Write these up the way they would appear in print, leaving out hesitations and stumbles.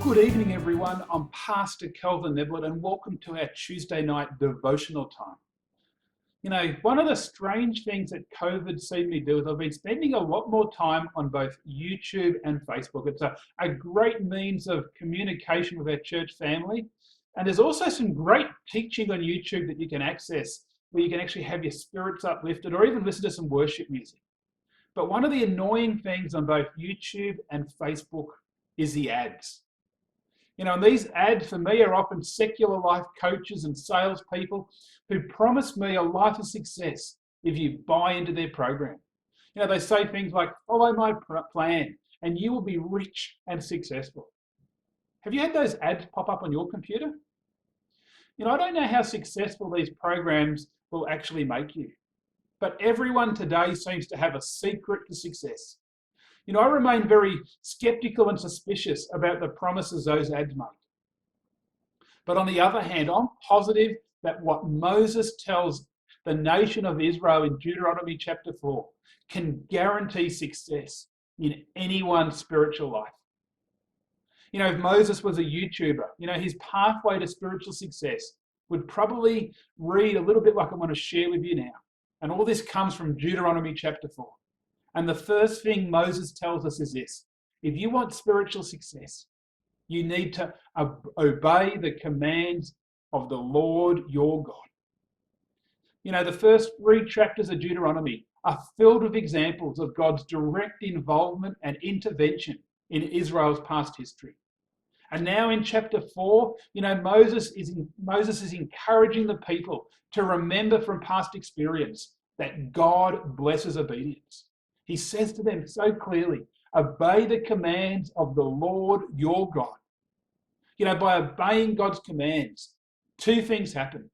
Good evening, everyone. I'm Pastor Kelvin Neblett, and welcome to our Tuesday night devotional time. You know, one of the strange things that COVID's seen me do is I've been spending a lot more time on both YouTube and Facebook. It's a great means of communication with our church family. And there's also some great teaching on YouTube that you can access where you can actually have your spirits uplifted or even listen to some worship music. But one of the annoying things on both YouTube and Facebook is the ads. You know, and these ads for me are often secular life coaches and salespeople who promise me a life of success if you buy into their program. You know, they say things like, follow my plan and you will be rich and successful. Have you had those ads pop up on your computer? You know, I don't know how successful these programs will actually make you, but everyone today seems to have a secret to success. You know, I remain very skeptical and suspicious about the promises those ads make. But on the other hand, I'm positive that what Moses tells the nation of Israel in Deuteronomy chapter 4 can guarantee success in anyone's spiritual life. You know, if Moses was a YouTuber, you know, his pathway to spiritual success would probably read a little bit like I'm going to share with you now. And all this comes from Deuteronomy chapter 4. And the first thing Moses tells us is this: if you want spiritual success, you need to obey the commands of the Lord your God. You know, the first 3 chapters of Deuteronomy are filled with examples of God's direct involvement and intervention in Israel's past history. And now in chapter 4, you know, Moses is encouraging the people to remember from past experience that God blesses obedience. He says to them so clearly, obey the commands of the Lord your God. You know, by obeying God's commands, 2 things happen.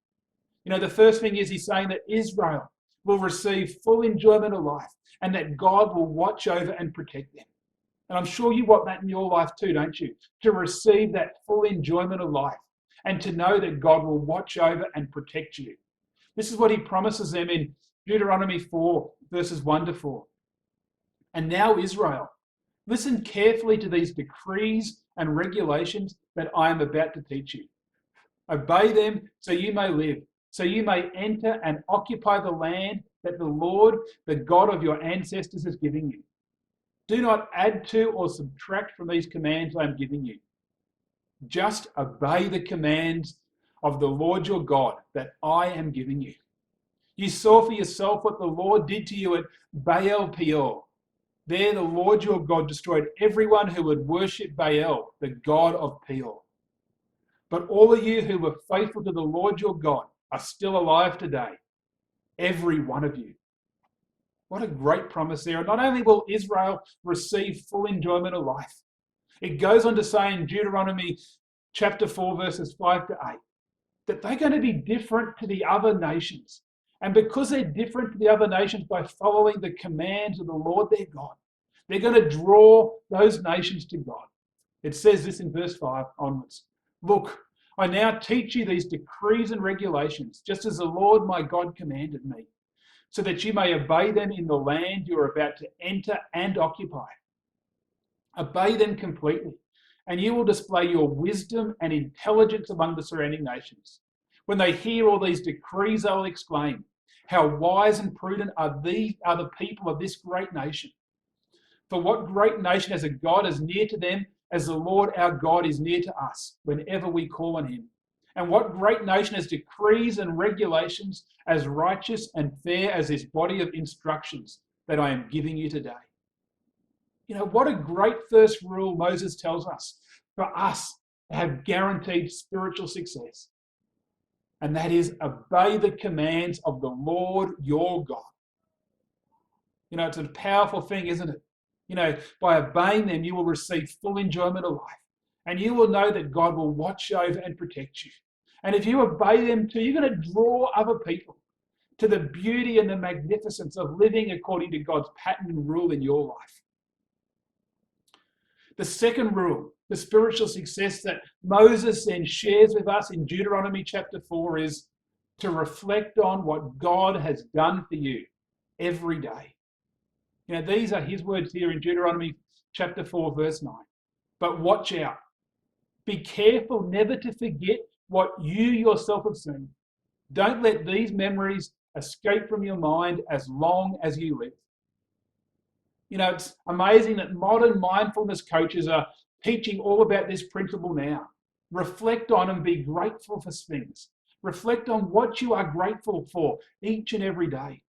You know, the first thing is he's saying that Israel will receive full enjoyment of life and that God will watch over and protect them. And I'm sure you want that in your life too, don't you? To receive that full enjoyment of life and to know that God will watch over and protect you. This is what he promises them in Deuteronomy 4, verses 1 to 4. And now, Israel, listen carefully to these decrees and regulations that I am about to teach you. Obey them so you may live, so you may enter and occupy the land that the Lord, the God of your ancestors, is giving you. Do not add to or subtract from these commands I am giving you. Just obey the commands of the Lord your God that I am giving you. You saw for yourself what the Lord did to you at Baal Peor. There the Lord your God destroyed everyone who would worship Baal, the god of Peor. But all of you who were faithful to the Lord your God are still alive today, every one of you. What a great promise there. And not only will Israel receive full enjoyment of life, it goes on to say in Deuteronomy chapter 4, verses 5 to 8, that they're going to be different to the other nations. And because they're different to the other nations by following the commands of the Lord their God, they're going to draw those nations to God. It says this in verse 5 onwards. Look, I now teach you these decrees and regulations, just as the Lord my God commanded me, so that you may obey them in the land you are about to enter and occupy. Obey them completely, and you will display your wisdom and intelligence among the surrounding nations. When they hear all these decrees, they will exclaim, how wise and prudent are the people of this great nation. For what great nation has a God as near to them as the Lord our God is near to us whenever we call on him? And what great nation has decrees and regulations as righteous and fair as this body of instructions that I am giving you today? You know, what a great first rule Moses tells us for us to have guaranteed spiritual success. And that is, obey the commands of the Lord your God. You know, it's a powerful thing, isn't it? You know, by obeying them, you will receive full enjoyment of life. And you will know that God will watch over and protect you. And if you obey them too, you're going to draw other people to the beauty and the magnificence of living according to God's pattern and rule in your life. The second rule, the spiritual success that Moses then shares with us in Deuteronomy chapter 4 is to reflect on what God has done for you every day. You know, these are his words here in Deuteronomy chapter 4, verse 9. But watch out. Be careful never to forget what you yourself have seen. Don't let these memories escape from your mind as long as you live. You know, it's amazing that modern mindfulness coaches are teaching all about this principle now. Reflect on and be grateful for things. Reflect on what you are grateful for each and every day.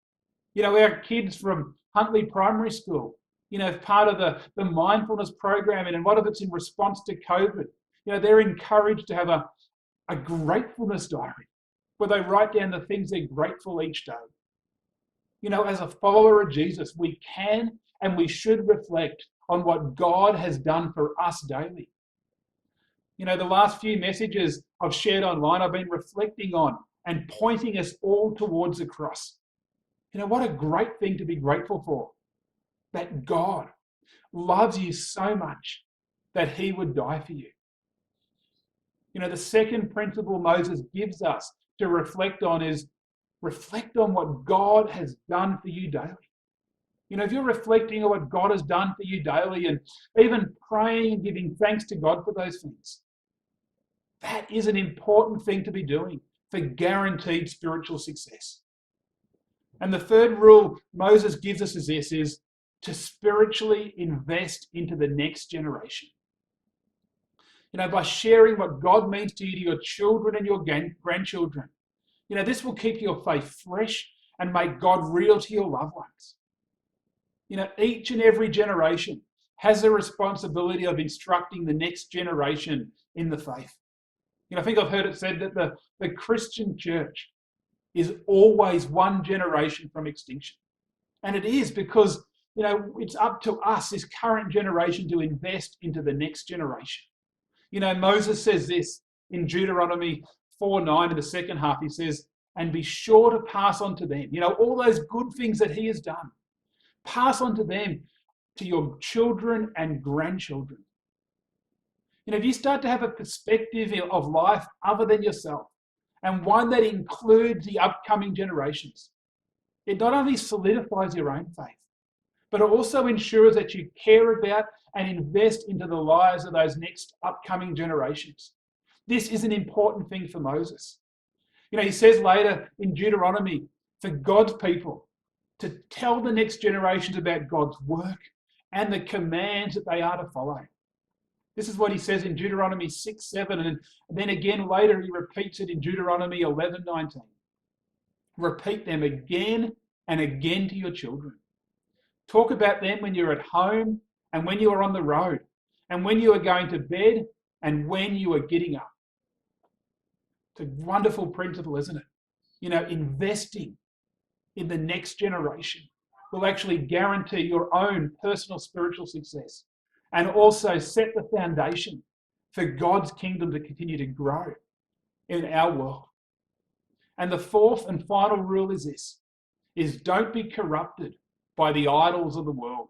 You know, our kids from Huntley Primary School, you know, part of the mindfulness program, and a lot of it's in response to COVID. You know, they're encouraged to have a gratefulness diary where they write down the things they're grateful each day. You know, as a follower of Jesus, we can and we should reflect on what God has done for us daily. You know, the last few messages I've shared online, I've been reflecting on and pointing us all towards the cross. You know, what a great thing to be grateful for. That God loves you so much that he would die for you. You know, the second principle Moses gives us to reflect on is reflect on what God has done for you daily. You know, if you're reflecting on what God has done for you daily and even praying and giving thanks to God for those things, that is an important thing to be doing for guaranteed spiritual success. And the third rule Moses gives us is this, is to spiritually invest into the next generation. You know, by sharing what God means to you, to your children and your grandchildren. You know, this will keep your faith fresh and make God real to your loved ones. You know, each and every generation has a responsibility of instructing the next generation in the faith. You know, I think I've heard it said that the Christian church is always one generation from extinction. And it is because, you know, it's up to us, this current generation, to invest into the next generation. You know, Moses says this in Deuteronomy 4:9 in the second half. He says, and be sure to pass on to them, you know, all those good things that he has done. Pass on to them, to your children and grandchildren. You know, if you start to have a perspective of life other than yourself, and one that includes the upcoming generations, it not only solidifies your own faith, but it also ensures that you care about and invest into the lives of those next upcoming generations. This is an important thing for Moses. You know, he says later in Deuteronomy for God's people to tell the next generations about God's work and the commands that they are to follow. This is what he says in Deuteronomy 6:7, and then again later he repeats it in Deuteronomy 11:19. Repeat them again and again to your children. Talk about them when you're at home and when you are on the road and when you are going to bed and when you are getting up. It's a wonderful principle, isn't it? You know, investing in the next generation will actually guarantee your own personal spiritual success and also set the foundation for God's kingdom to continue to grow in our world. And the fourth and final rule is this, is don't be corrupted by the idols of the world.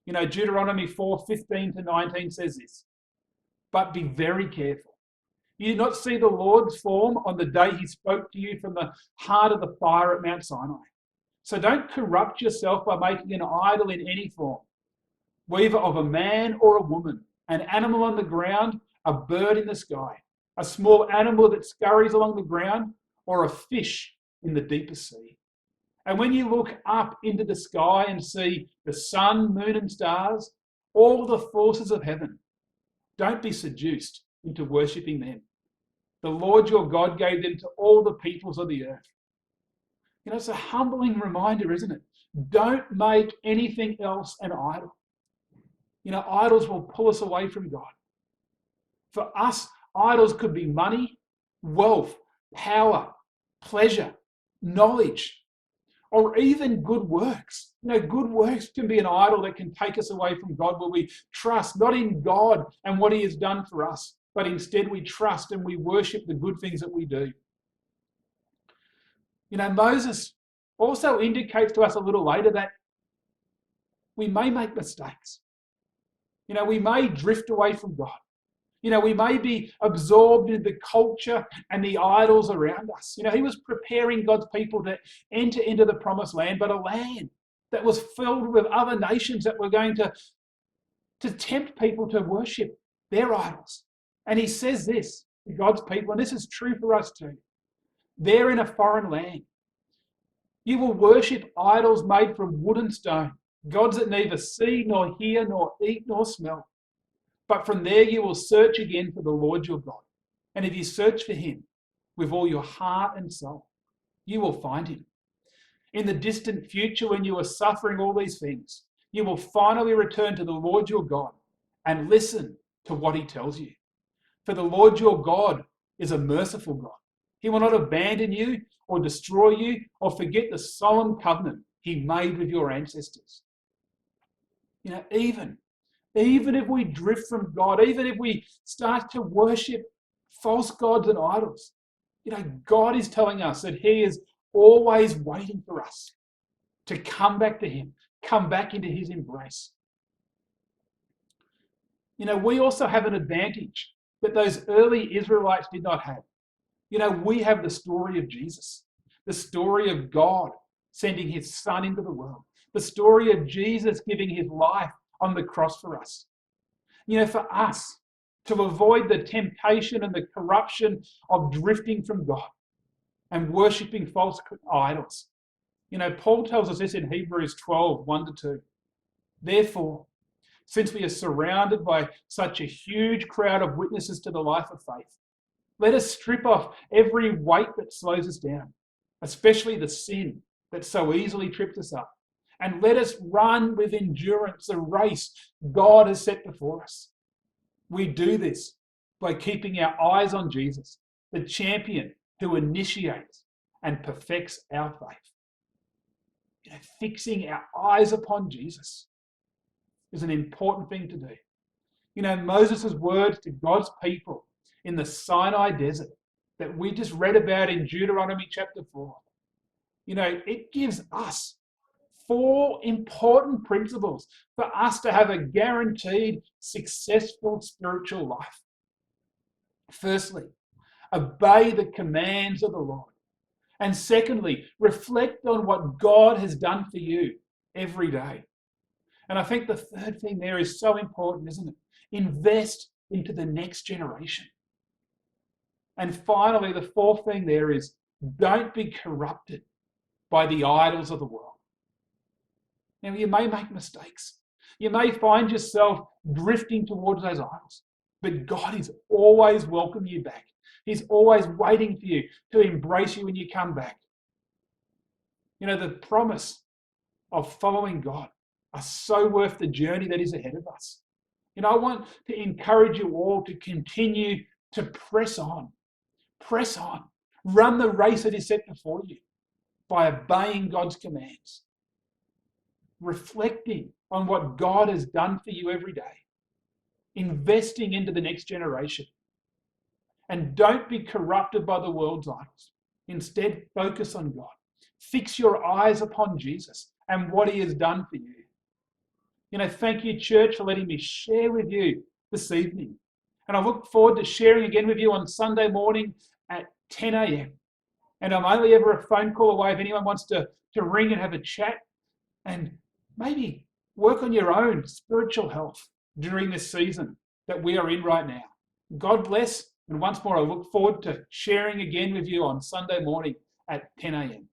You know, Deuteronomy 4:15-19 says this, but be very careful. You did not see the Lord's form on the day he spoke to you from the heart of the fire at Mount Sinai. So don't corrupt yourself by making an idol in any form, whether of a man or a woman, an animal on the ground, a bird in the sky, a small animal that scurries along the ground, or a fish in the deepest sea. And when you look up into the sky and see the sun, moon, and stars, all the forces of heaven, don't be seduced into worshipping them. The Lord your God gave them to all the peoples of the earth. You know, it's a humbling reminder, isn't it? Don't make anything else an idol. You know, idols will pull us away from God. For us, idols could be money, wealth, power, pleasure, knowledge, or even good works. You know, good works can be an idol that can take us away from God, where we trust not in God and what he has done for us, but instead we trust and we worship the good things that we do. You know, Moses also indicates to us a little later that we may make mistakes. You know, we may drift away from God. You know, we may be absorbed in the culture and the idols around us. You know, he was preparing God's people to enter into the promised land, but a land that was filled with other nations that were going to tempt people to worship their idols And he says this to God's people, and this is true for us too. They're in a foreign land. You will worship idols made from wood and stone, gods that neither see nor hear nor eat nor smell. But from there you will search again for the Lord your God. And if you search for him with all your heart and soul, you will find him. In the distant future, when you are suffering all these things, you will finally return to the Lord your God and listen to what he tells you. For the Lord your God is a merciful God. He will not abandon you or destroy you or forget the solemn covenant he made with your ancestors. You know, even if we drift from God, even if we start to worship false gods and idols, you know, God is telling us that he is always waiting for us to come back to him, come back into his embrace. You know, we also have an advantage that those early Israelites did not have. You know, we have the story of Jesus, the story of God sending his son into the world, the story of Jesus giving his life on the cross for us. You know, for us to avoid the temptation and the corruption of drifting from God and worshipping false idols. You know, Paul tells us this in Hebrews 12, 1-2. Therefore, since we are surrounded by such a huge crowd of witnesses to the life of faith, let us strip off every weight that slows us down, especially the sin that so easily trips us up. And let us run with endurance the race God has set before us. We do this by keeping our eyes on Jesus, the champion who initiates and perfects our faith. You know, fixing our eyes upon Jesus is an important thing to do. You know, Moses' words to God's people in the Sinai desert that we just read about in Deuteronomy chapter 4, you know, it gives us 4 important principles for us to have a guaranteed successful spiritual life. Firstly, obey the commands of the Lord. And secondly, reflect on what God has done for you every day. And I think the third thing there is so important, isn't it? Invest into the next generation. And finally, the fourth thing there is don't be corrupted by the idols of the world. Now, you may make mistakes. You may find yourself drifting towards those idols, but God is always welcoming you back. He's always waiting for you to embrace you when you come back. You know, the promise of following God are so worth the journey that is ahead of us. And I want to encourage you all to continue to press on, run the race that is set before you by obeying God's commands, reflecting on what God has done for you every day, investing into the next generation. And don't be corrupted by the world's idols. Instead, focus on God. Fix your eyes upon Jesus and what he has done for you. You know, thank you, church, for letting me share with you this evening. And I look forward to sharing again with you on Sunday morning at 10 a.m. And I'm only ever a phone call away if anyone wants to ring and have a chat and maybe work on your own spiritual health during this season that we are in right now. God bless. And once more, I look forward to sharing again with you on Sunday morning at 10 a.m.